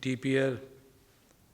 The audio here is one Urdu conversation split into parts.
TPL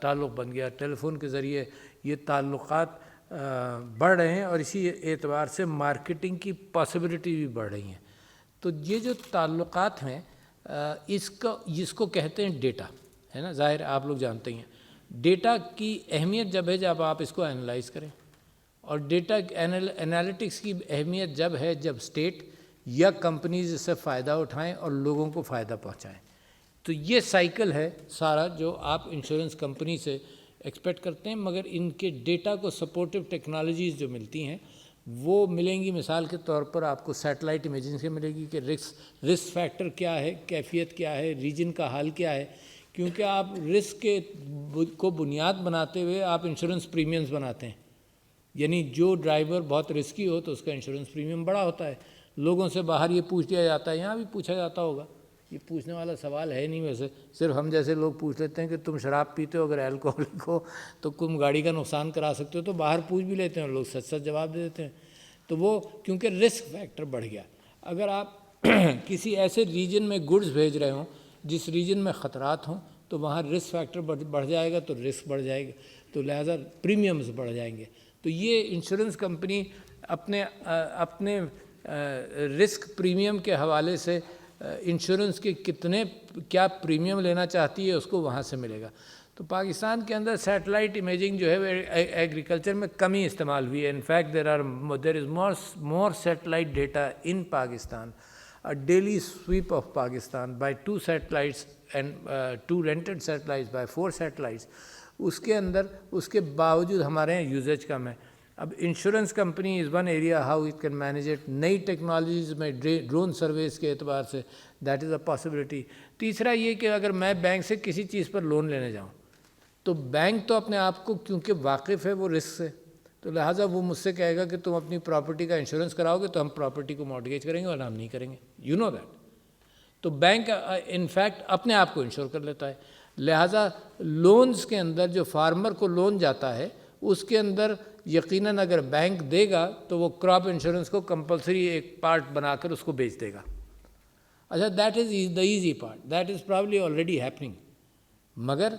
تعلق بن گیا، ٹیلی فون کے ذریعے یہ تعلقات بڑھ رہے ہیں اور اسی اعتبار سے مارکیٹنگ کی پاسبلٹی بھی بڑھ رہی ہیں۔ تو یہ جو تعلقات ہیں جس کو کہتے ہیں ڈیٹا، ہے نا، ظاہر آپ لوگ جانتے ہی ہیں ڈیٹا کی اہمیت جب ہے جب آپ اس کو انالائز کریں، اور ڈیٹا انالیٹکس کی اہمیت جب ہے جب اسٹیٹ یا کمپنیز اس سے فائدہ اٹھائیں اور لوگوں کو فائدہ پہنچائیں۔ تو یہ سائیکل ہے سارا جو آپ انشورنس کمپنی سے ایکسپیکٹ کرتے ہیں، مگر ان کے ڈیٹا کو سپورٹو ٹیکنالوجیز جو ملتی ہیں وہ ملیں گی۔ مثال کے طور پر آپ کو سیٹلائٹ امیجنگ سے ملے گی کہ رسک فیکٹر کیا ہے، کیفیت کیا ہے، ریجن کا حال کیا ہے، کیونکہ آپ رسک کو بنیاد بناتے ہوئے آپ انشورنس پریمیمز بناتے ہیں، یعنی جو ڈرائیور بہت رسکی ہو تو اس کا انشورنس پریمیم بڑا ہوتا ہے۔ لوگوں سے باہر یہ پوچھ لیا جاتا ہے، یہاں بھی پوچھا جاتا ہوگا، یہ پوچھنے والا سوال ہے نہیں، ویسے صرف ہم جیسے لوگ پوچھ لیتے ہیں کہ تم شراب پیتے ہو، اگر الکوہولک ہو تو تم گاڑی کا نقصان کرا سکتے ہو، تو باہر پوچھ بھی لیتے ہیں اور لوگ سچ سچ جواب دے دیتے ہیں۔ تو وہ کیونکہ رسک فیکٹر بڑھ گیا۔ اگر آپ کسی ایسے ریجن میں گڈز بھیج رہے ہوں جس ریجن میں خطرات ہوں تو وہاں رسک فیکٹر بڑھ جائے گا، تو رسک بڑھ جائے گا، تو لہٰذا پریمیمز بڑھ جائیں گے۔ تو یہ انشورنس کمپنی اپنے رسک پریمیم کے حوالے سے انشورنس کے کیا پریمیم لینا چاہتی ہے اس کو وہاں سے ملے گا۔ تو پاکستان کے اندر سیٹلائٹ امیجنگ جو ہے ایگریکلچر میں کم ہی استعمال ہوئی ہے۔ In fact there is more satellite data in Pakistan. Daily sweep of Pakistan by 2 satellites and 2 rented satellites by 4 satellites، اس کے اندر اس کے باوجود ہمارے یہاں یوزیج کم ہے۔ اب insurance company is one area how it can manage it. نئی ٹیکنالوجیز میں ڈرون سروس کے اعتبار سے دیٹ از اے پاسبلٹی۔ تیسرا یہ کہ اگر میں بینک سے کسی چیز پر لون لینے جاؤں تو بینک تو اپنے آپ کو کیونکہ واقف ہے وہ رسک سے، تو لہٰذا وہ مجھ سے کہے گا کہ تم اپنی پراپرٹی کا انشورنس کراؤ گے تو ہم پراپرٹی کو مارٹگیج کریں گے ورنہ ہم نہیں کریں گے، یو نو دیٹ۔ تو بینک انفیکٹ اپنے آپ کو انشور کر لیتا ہے۔ لہٰذا لونز کے اندر جو فارمر کو لون جاتا ہے اس کے اندر یقیناً اگر بینک دے گا تو وہ کراپ انشورنس کو کمپلسری ایک پارٹ بنا کر اس کو بیچ دے گا۔ اچھا، that is the easy part, that is probably already happening. مگر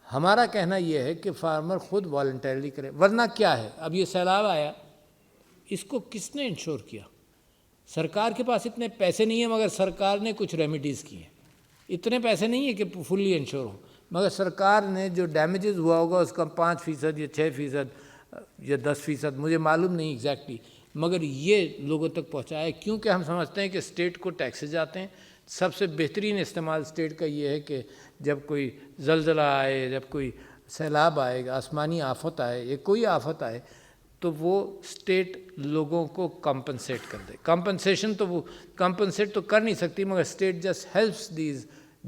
ہمارا کہنا یہ ہے کہ فارمر خود والنٹیرلی کرے، ورنہ کیا ہے، اب یہ سیلاب آیا، اس کو کس نے انشور کیا؟ سرکار کے پاس اتنے پیسے نہیں ہیں، مگر سرکار نے کچھ ریمیڈیز کی ہیں۔ اتنے پیسے نہیں ہیں کہ فلی انشور ہو، مگر سرکار نے جو ڈیمیجز ہوا ہوگا اس کا 5% یا 6% یا 10%، مجھے معلوم نہیں ایگزیکٹلی، مگر یہ لوگوں تک پہنچایا ہے۔ کیونکہ ہم سمجھتے ہیں کہ اسٹیٹ کو ٹیکسز جاتے ہیں۔ سب سے بہترین استعمال اسٹیٹ کا یہ ہے کہ جب کوئی زلزلہ آئے، جب کوئی سیلاب آئے، آسمانی آفت آئے یا کوئی آفت آئے تو وہ اسٹیٹ لوگوں کو کمپنسیٹ کر دے۔ کمپنسیشن تو وہ کمپنسیٹ تو کر نہیں سکتی، مگر state just helps these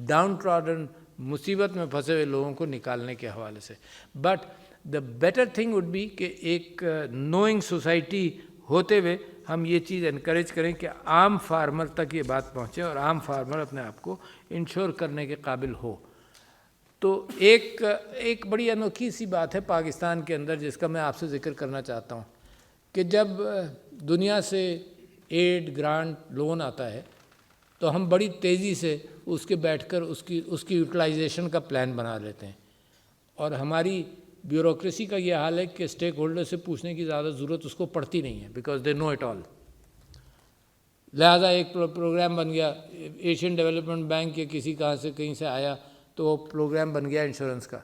down trodden, مصیبت میں پھنسے ہوئے لوگوں کو نکالنے کے حوالے سے۔ But the better thing would be کہ ایک نوئنگ سوسائٹی ہوتے ہوئے ہم یہ چیز انکریج کریں کہ عام فارمر تک یہ بات پہنچے اور عام فارمر اپنے آپ کو انشور کرنے کے قابل ہو۔ تو ایک بڑی انوکھی سی بات ہے پاکستان کے اندر جس کا میں آپ سے ذکر کرنا چاہتا ہوں کہ جب دنیا سے ایڈ، گرانٹ، لون آتا ہے تو ہم بڑی تیزی سے اس کے بیٹھ کر اس کی یوٹیلائزیشن کا پلان بنا لیتے ہیں، اور ہماری بیوروکریسی کا یہ حال ہے کہ اسٹیک ہولڈر سے پوچھنے کی زیادہ ضرورت اس کو پڑتی نہیں ہے، because they know it all. لہٰذا ایک پروگرام بن گیا، ایشین ڈیولپمنٹ بینک یا کہیں سے آیا تو وہ پروگرام بن گیا انشورنس کا،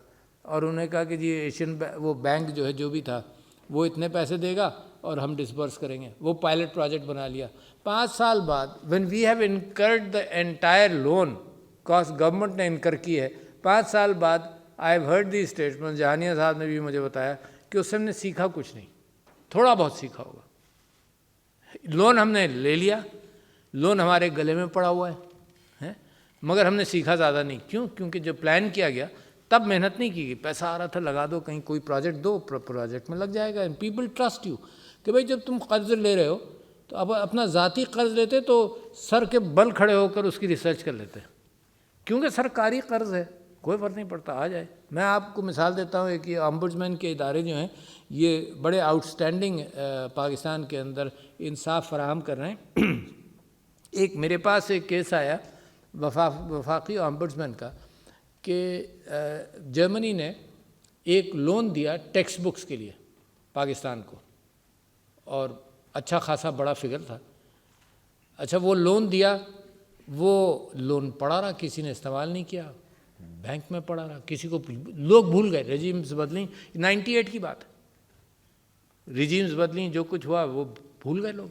اور انہوں نے کہا کہ جی وہ بینک جو ہے جو بھی تھا وہ اتنے پیسے دے گا اور ہم ڈسبرس کریں گے۔ وہ پائلٹ پروجیکٹ بنا لیا۔ 5 سال بعد when we have incurred the entire loan cost government نے انکر کی ہے، 5 سال بعد I have heard the statement، Jahania صاحب نے بھی مجھے بتایا کہ اس سے ہم نے سیکھا کچھ نہیں، تھوڑا بہت سیکھا ہوگا۔ لون ہم نے لے لیا، لون ہمارے گلے میں پڑا ہوا ہے، مگر ہم نے سیکھا زیادہ نہیں۔ کیوں؟ کیونکہ جو پلان کیا گیا تب محنت نہیں کی گئی، پیسہ آ رہا تھا لگا دو، کہیں کوئی پروجیکٹ دو، پروجیکٹ میں لگ جائے گا۔ پیپل ٹرسٹ یو کہ بھائی جب تم قرض لے رہے ہو تو اب اپنا ذاتی قرض لیتے تو سر کے بل کھڑے ہو کر اس کی ریسرچ کر لیتے، کیونکہ سرکاری قرض ہے، کوئی فرق نہیں پڑتا، آ جائے۔ میں آپ کو مثال دیتا ہوں کہ امبڈسمین کے ادارے جو ہیں یہ بڑے آؤٹ اسٹینڈنگ پاکستان کے اندر انصاف فراہم کر رہے ہیں۔ ایک میرے پاس ایک کیس آیا وفاقی امبڈسمین کا کہ جرمنی نے ایک لون دیا ٹیکسٹ بکس کے لیے پاکستان کو، اور اچھا خاصا بڑا فگر تھا. اچھا وہ لون دیا، وہ لون پڑا رہا، کسی نے استعمال نہیں کیا، بینک میں پڑا رہا، کسی کو لوگ بھول گئے. رجیمز بدلیں، 98 کی بات ہے، رجیمز بدلیں، جو کچھ ہوا وہ بھول گئے لوگ.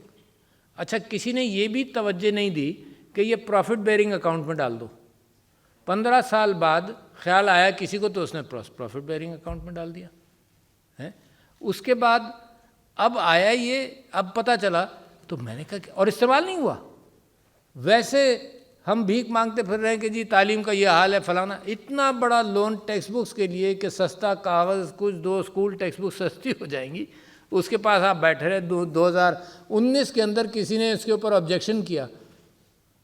اچھا کسی نے یہ بھی توجہ نہیں دی کہ یہ پروفٹ بیئرنگ اکاؤنٹ میں ڈال دو. 15 سال بعد خیال آیا کسی کو تو اس نے پروفٹ بیئرنگ اکاؤنٹ میں ڈال دیا. اس کے بعد اب آیا یہ، اب پتہ چلا تو میں نے کہا کہ اور استعمال نہیں ہوا. ویسے ہم بھیک مانگتے پھر رہے ہیں کہ جی تعلیم کا یہ حال ہے فلانا. اتنا بڑا لون ٹیکسٹ بکس کے لیے کہ سستا کاغذ کچھ 2 اسکول ٹیکسٹ بکس سستی ہو جائیں گی، اس کے پاس آپ بیٹھے رہے. 2019 کے اندر کسی نے اس کے اوپر آبجیکشن کیا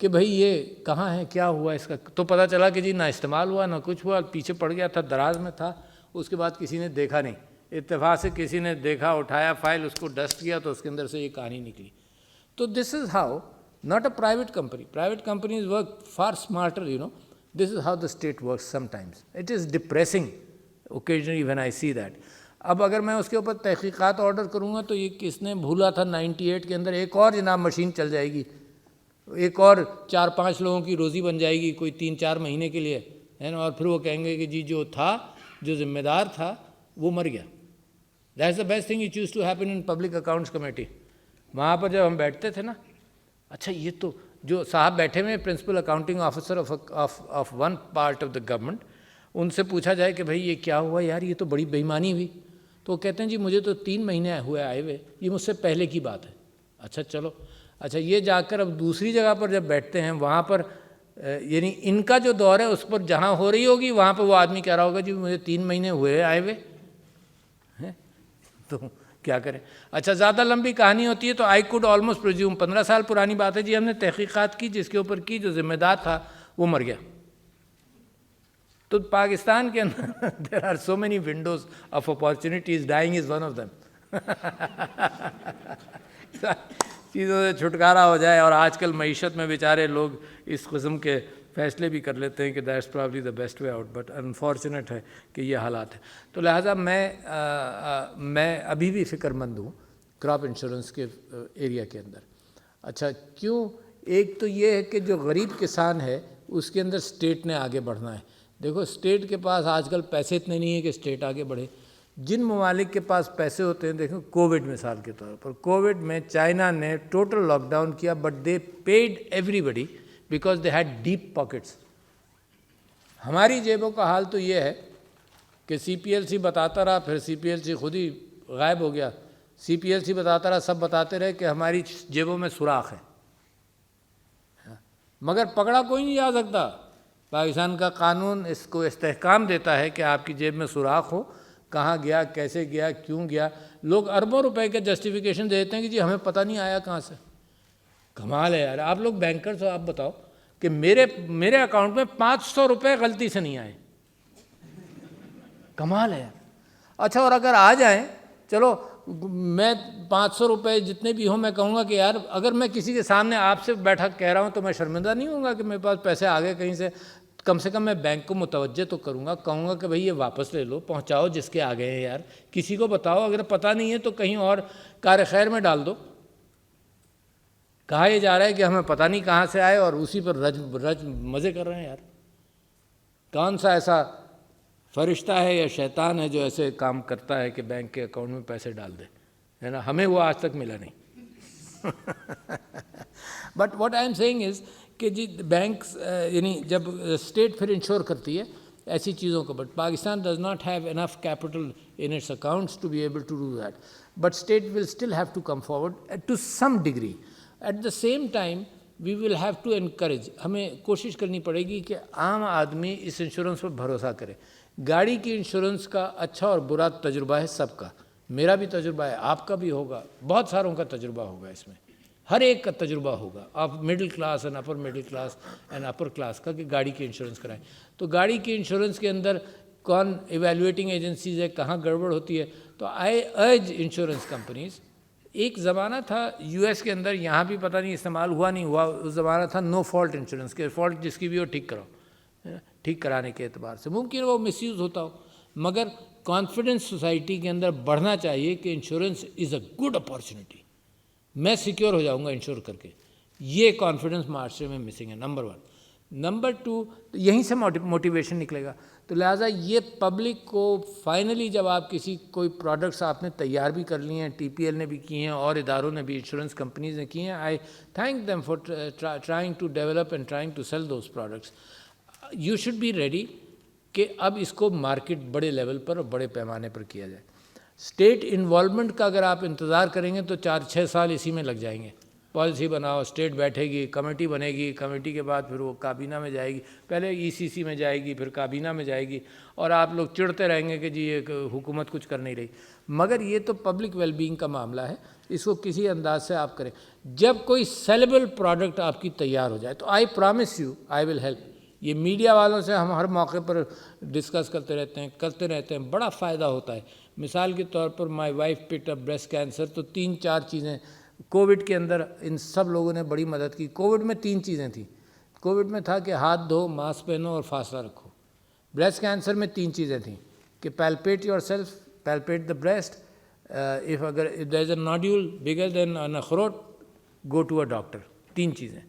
کہ بھئی یہ کہاں ہے، کیا ہوا اس کا، تو پتہ چلا کہ جی نہ استعمال ہوا نہ کچھ ہوا، پیچھے پڑ گیا تھا، دراز میں تھا. اس کے بعد کسی نے دیکھا نہیں، اتفاق سے کسی نے دیکھا، اٹھایا فائل، اس کو ڈسٹ کیا تو اس کے اندر سے یہ کہانی نکلی. تو this is how not a private company. Private companies work far smarter, This is how the state works sometimes. It is depressing occasionally when I see that. اب اگر میں اس کے اوپر تحقیقات آرڈر کروں گا تو یہ کس نے بھولا تھا 98 کے اندر ایک اور جناب مشین چل جائے گی، ایک اور 4-5 لوگوں کی روزی بن جائے گی کوئی 3-4 مہینے کے لیے، ہے نا. اور پھر وہ کہیں گے کہ جی جو تھا، جو ذمہ دار تھا وہ مر گیا. That's the best thing which used to happen in Public Accounts Committee. وہاں پر جب ہم بیٹھتے تھے نا، اچھا یہ تو جو صاحب بیٹھے ہوئے principal accounting officer of one part of the government, ان سے پوچھا جائے کہ بھائی یہ کیا ہوا یار، یہ تو بڑی بے ایمانی ہوئی. تو وہ کہتے ہیں جی مجھے تو 3 مہینے ہوئے آئے ہوئے، یہ مجھ سے پہلے کی بات ہے. اچھا چلو، اچھا یہ جا کر اب دوسری جگہ پر جب بیٹھتے ہیں وہاں پر یعنی ان کا جو دور ہے اس پر جہاں ہو رہی ہوگی وہاں پہ وہ آدمی کہہ رہا ہوگا جی مجھے 3 مہینے ہوئے آئے ہوئے ہیں، تو کیا کریں. اچھا زیادہ لمبی کہانی ہوتی ہے تو آئی کوڈ آلموسٹ پریزیوم 15 سال پرانی بات ہے جی، ہم نے تحقیقات کی، جس کے اوپر کی، جو ذمہ دار تھا وہ مر گیا. تو پاکستان کے اندر there are so many windows of opportunities, dying is one of them. چیزوں سے چھٹکارا ہو جائے. اور آج کل معیشت میں بیچارے لوگ اس قسم کے فیصلے بھی کر لیتے ہیں کہ that's probably the best way out, but unfortunate ہے کہ یہ حالات ہیں. تو لہٰذا میں ابھی بھی فکر مند ہوں کراپ انشورنس کے ایریا کے اندر. اچھا کیوں؟ ایک تو یہ ہے کہ جو غریب کسان ہے اس کے اندر اسٹیٹ نے آگے بڑھنا ہے. دیکھو اسٹیٹ کے پاس آج کل پیسے اتنے نہیں ہیں کہ اسٹیٹ آگے بڑھے. جن ممالک کے پاس پیسے ہوتے ہیں، دیکھو کووڈ مثال کے طور پر، کووڈ میں چائنا نے ٹوٹل لاک ڈاؤن کیا، but they paid everybody because they had deep pockets. ہماری جیبوں کا حال تو یہ ہے کہ سی پی ایل سی بتاتا رہا، پھر سی پی ایل سی خود ہی غائب ہو گیا. سی پی ایل سی بتاتا رہا، سب بتاتے رہے کہ ہماری جیبوں میں سوراخ ہے، مگر پکڑا کوئی نہیں جا سکتا. پاکستان کا قانون اس کو استحکام دیتا ہے کہ آپ کی جیب میں سوراخ ہو، کہاں گیا، کیسے گیا، کیوں گیا. لوگ اربوں روپے کے جسٹیفیکیشن دیتے ہیں کہ جی ہمیں پتہ نہیں آیا کہاں سے. کمال ہے یار. آپ لوگ بینکرز ہو، آپ بتاؤ کہ میرے اکاؤنٹ میں 500 روپے غلطی سے نہیں آئے. کمال ہے یار. اچھا اور اگر آ جائیں، چلو میں 500 روپے جتنے بھی ہوں، میں کہوں گا کہ یار اگر میں کسی کے سامنے آپ سے بیٹھا کہہ رہا ہوں تو میں شرمندہ نہیں ہوں گا کہ میرے پاس پیسے آ گئے کہیں سے. کم سے کم میں بینک کو متوجہ تو کروں گا، کہوں گا کہ بھئی یہ واپس لے لو، پہنچاؤ جس کے آ گئے ہیں یار، کسی کو بتاؤ. اگر پتہ نہیں ہے تو کہیں اور کار خیر میں ڈال دو. کہا یہ جا رہا ہے کہ ہمیں پتہ نہیں کہاں سے آئے اور اسی پر رج مزے کر رہے ہیں یار. کون سا ایسا فرشتہ ہے یا شیطان ہے جو ایسے کام کرتا ہے کہ بینک کے اکاؤنٹ میں پیسے ڈال دے، ہے نا. ہمیں وہ آج تک ملا نہیں. But what I am seeing is کہ جی بینکس یعنی جب اسٹیٹ پھر انشور کرتی ہے ایسی چیزوں کو، but Pakistan does not have enough capital in its accounts to be able to do that. But state will still have to come forward to some degree. At the same time we will have to encourage, ہمیں کوشش کرنی پڑے گی کہ عام آدمی اس انشورنس پر بھروسہ کرے. گاڑی کی انشورنس کا اچھا اور برا تجربہ ہے سب کا. میرا بھی تجربہ ہے، آپ کا بھی ہوگا، بہت ساروں کا تجربہ ہوگا. اس میں ہر ایک کا تجربہ ہوگا، آپ middle class and upper middle class and upper class کا، کہ گاڑی کی انشورنس کرائیں. تو گاڑی کی انشورنس کے اندر کون ایویلویٹنگ ایجنسیز ہے، کہاں گڑبڑ ہوتی ہے. تو آئی ارج انشورنس کمپنیز. ایک زمانہ تھا یو ایس کے اندر، یہاں بھی پتہ نہیں استعمال ہوا نہیں ہوا، اس زمانہ تھا نو فالٹ انشورنس، کہ فالٹ جس کی بھی ہو ٹھیک کرو. ٹھیک کرانے کے اعتبار سے، ممکن وہ مس یوز ہوتا ہو، مگر کانفیڈنس سوسائٹی کے اندر بڑھنا چاہیے کہ insurance is a good opportunity, میں سیکیور ہو جاؤں گا انشور کر کے. یہ کانفیڈنس معاشرے میں مسنگ ہے، نمبر 1. نمبر 2، یہیں سے موٹیویشن نکلے گا. تو لہٰذا یہ پبلک کو فائنلی جب آپ کوئی پروڈکٹس آپ نے تیار بھی کر لی ہیں، ٹی پی ایل نے بھی کی ہیں اور اداروں نے بھی، انشورنس کمپنیز نے کی ہیں، I thank them for trying to develop and trying to sell those products. You should be ready کہ اب اس کو مارکیٹ بڑے لیول پر اور بڑے پیمانے پر کیا جائے. اسٹیٹ انوالومنٹ کا اگر آپ انتظار کریں گے تو 4-6 سال اسی میں لگ جائیں گے. پالیسی بناؤ، اسٹیٹ بیٹھے گی، کمیٹی بنے گی، کمیٹی کے بعد پھر وہ کابینہ میں جائے گی، پہلے ای سی سی میں جائے گی، پھر کابینہ میں جائے گی، اور آپ لوگ چڑھتے رہیں گے کہ جی یہ حکومت کچھ کر نہیں رہی. مگر یہ تو پبلک ویل بینگ کا معاملہ ہے، اس کو کسی انداز سے آپ کریں. جب کوئی سیلیبل پروڈکٹ آپ کی تیار ہو جائے تو I promise you I will help. یہ میڈیا والوں سے ہم ہر موقع پر ڈسکس کرتے رہتے ہیں، بڑا فائدہ ہوتا ہے. مثال کے طور پر my wife picked up breast cancer, تو 3-4 چیزیں کووڈ کے اندر ان سب لوگوں نے بڑی مدد کی. کووڈ میں 3 چیزیں تھیں. کووڈ میں تھا کہ ہاتھ دھو، ماسک پہنو اور فاصلہ رکھو. بریسٹ کینسر میں 3 چیزیں تھیں کہ پیلپیٹ یور سیلف، پیلپیٹ دا بریسٹ، اگر دیر از اے ناڈیول بگر دین این اخروٹ گو ٹو اے ڈاکٹر. 3 چیزیں.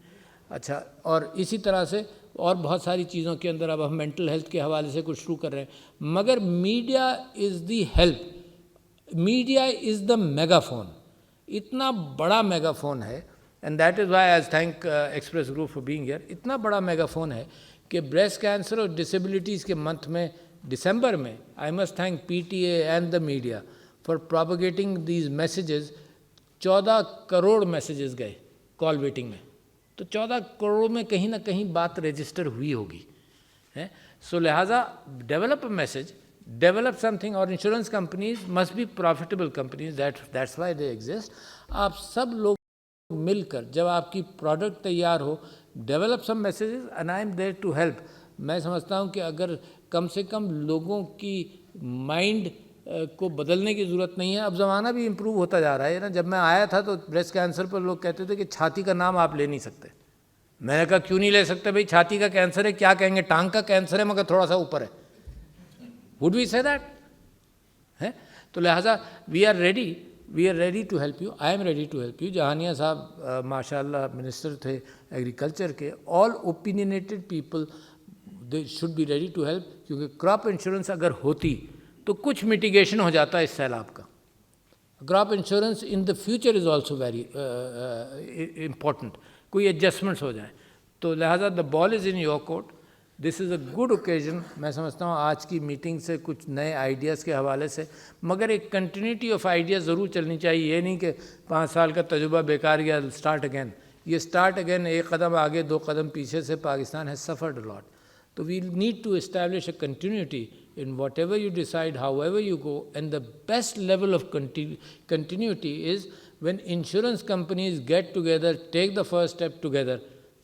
اچھا، اور اسی طرح سے اور بہت ساری چیزوں کے اندر اب ہم مینٹل ہیلتھ کے حوالے سے کچھ شروع کر رہے ہیں. مگر media is the help, media is the megaphone. اتنا بڑا میگا فون ہے، and that is why I thank Express group for being here. اتنا بڑا میگا فون ہے کہ بریسٹ کینسر اور ڈسیبلٹیز کے منتھ میں دسمبر میں I must thank P T A and the media for propagating these messages. 14 crore messages گئے کال ویٹنگ میں. تو 14 کروڑ میں کہیں نہ کہیں بات رجسٹر ہوئی ہوگی. سو لہٰذا develop a message, develop something. اور insurance companies must be profitable companies, that's why they exist. آپ سب لوگ مل کر جب آپ کی پروڈکٹ تیار ہو، develop some messages and I am there to help. میں سمجھتا ہوں کہ اگر کم سے کم لوگوں کی مائنڈ کو بدلنے کی ضرورت نہیں ہے. اب زمانہ بھی امپروو ہوتا جا رہا ہے نا. جب میں آیا تھا تو بریسٹ کینسر پر لوگ کہتے تھے کہ چھاتی کا نام آپ لے نہیں سکتے. میں نے کہا کیوں نہیں لے سکتے بھائی؟ چھاتی کا کینسر ہے، کیا کہیں گے؟ ٹانگ کا کینسر ہے مگر تھوڑا سا اوپر ہے. وڈ وی سے دیٹ؟ تو لہٰذا we are ready to help you. I am ready to help you. Jahania صاحب ماشاء اللہ منسٹر تھے ایگریکلچر کے. All opinionated people they should be ready to help. کیونکہ کراپ انشورنس اگر ہوتی تو کچھ میٹیگیشن ہو جاتا ہے اس سیلاب کا. Crop insurance in the future is also very important. کوئی ایڈجسٹمنٹس ہو جائیں تو لہٰذا the ball is in your court. This is a good occasion. میں سمجھتا ہوں آج کی میٹنگ سے کچھ نئے آئیڈیاز کے حوالے سے، مگر ایک کنٹینیوٹی آف آئیڈیاز ضرور چلنی چاہیے. یہ نہیں کہ 5 سال کا تجربہ بیکار گیا، اسٹارٹ اگین. یہ اسٹارٹ اگین، 1 قدم آگے 2 قدم پیچھے سے Pakistan has suffered a lot. تو we need to establish a continuity in whatever you decide, however you go. And the best level of continuity is when insurance companies get together, take the first step together,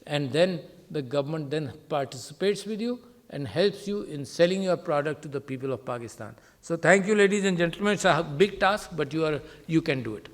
and then the government then participates with you and helps you in selling your product to the people of Pakistan. So thank you, ladies and gentlemen. It's a big task, but you can do it.